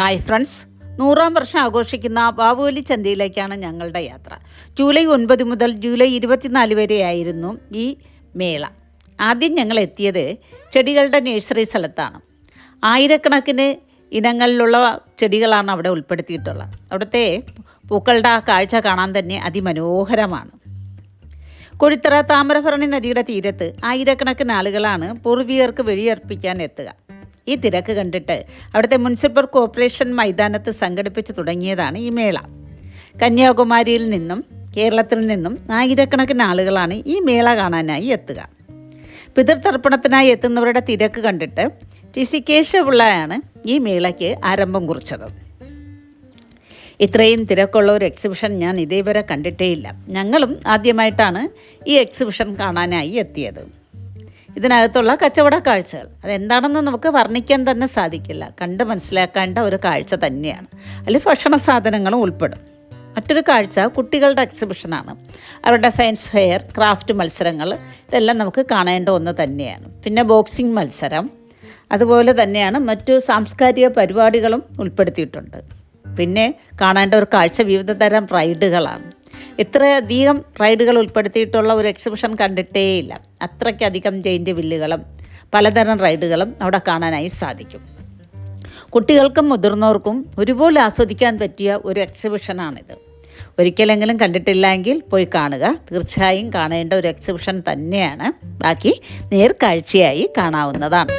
Hi friends, 100-ാം വർഷം ആഘോഷിക്കുന്ന ബാവുബലി ചന്തയിലേക്കാണ് ഞങ്ങളുടെ യാത്ര. ജൂലൈ 9 മുതൽ ജൂലൈ 24 വരെയായിരുന്നു ഈ മേള. ആദ്യം ഞങ്ങൾ എത്തിയത് ചെടികളുടെ നഴ്സറി സ്ഥലത്താണ്. ആയിരക്കണക്കിന് ഇനങ്ങളിലുള്ള ചെടികളാണ് അവിടെ ഉൾപ്പെടുത്തിയിട്ടുള്ളത്. അവിടുത്തെ പൂക്കളുടെ ആ കാഴ്ച കാണാൻ തന്നെ അതിമനോഹരമാണ്. കൊഴിത്തറ താമരഭരണി നദിയുടെ തീരത്ത് ആയിരക്കണക്കിന് ആളുകളാണ് പൂർവികർക്ക് വെടിയർപ്പിക്കാൻ എത്തുക. ഈ തിരക്ക് കണ്ടിട്ട് അവിടുത്തെ മുനിസിപ്പൽ കോർപ്പറേഷൻ മൈതാനത്ത് സംഘടിപ്പിച്ച് തുടങ്ങിയതാണ് ഈ മേള. കന്യാകുമാരിയിൽ നിന്നും കേരളത്തിൽ നിന്നും ആയിരക്കണക്കിന് ആളുകളാണ് ഈ മേള കാണാനായി എത്തുക. പിതൃതർപ്പണത്തിനായി എത്തുന്നവരുടെ തിരക്ക് കണ്ടിട്ട് TC കേശവപിള്ളയാണ് ഈ മേളയ്ക്ക് ആരംഭം കുറിച്ചത്. ഇത്രയും തിരക്കുള്ള ഒരു എക്സിബിഷൻ ഞാൻ ഇതേവരെ കണ്ടിട്ടേയില്ല. ഞങ്ങളും ആദ്യമായിട്ടാണ് ഈ എക്സിബിഷൻ കാണാനായി എത്തിയത്. ഇതിനകത്തുള്ള കച്ചവട കാഴ്ചകൾ അതെന്താണെന്ന് നമുക്ക് വർണ്ണിക്കാൻ തന്നെ സാധിക്കില്ല. കണ്ട് മനസ്സിലാക്കേണ്ട ഒരു കാഴ്ച തന്നെയാണ്. അതിൽ ഭക്ഷണ സാധനങ്ങളും ഉൾപ്പെടും. മറ്റൊരു കാഴ്ച കുട്ടികളുടെ എക്സിബിഷനാണ്. അവരുടെ സയൻസ് ഫെയർ, ക്രാഫ്റ്റ് മത്സരങ്ങൾ ഇതെല്ലാം നമുക്ക് കാണേണ്ട ഒന്ന് തന്നെയാണ്. പിന്നെ ബോക്സിംഗ് മത്സരം, അതുപോലെ തന്നെയാണ് മറ്റു സാംസ്കാരിക പരിപാടികളും ഉൾപ്പെടുത്തിയിട്ടുണ്ട്. പിന്നെ കാണേണ്ട ഒരു കാഴ്ച വിവിധ തരം റൈഡുകളാണ്. ഇത്രയധികം റൈഡുകൾ ഉൾപ്പെടുത്തിയിട്ടുള്ള ഒരു എക്സിബിഷൻ കണ്ടിട്ടേയില്ല. അത്രയ്ക്കധികം ജെയിൻ്റ് വില്ലുകളും പലതരം റൈഡുകളും അവിടെ കാണാനായി സാധിക്കും. കുട്ടികൾക്കും മുതിർന്നവർക്കും ഒരുപോലെ ആസ്വദിക്കാൻ പറ്റിയ ഒരു എക്സിബിഷനാണിത്. ഒരിക്കലെങ്കിലും കണ്ടിട്ടില്ലെങ്കിൽ പോയി കാണുക. തീർച്ചയായും കാണേണ്ട ഒരു എക്സിബിഷൻ തന്നെയാണ്. ബാക്കി നേർക്കാഴ്ചയായി കാണാവുന്നതാണ്.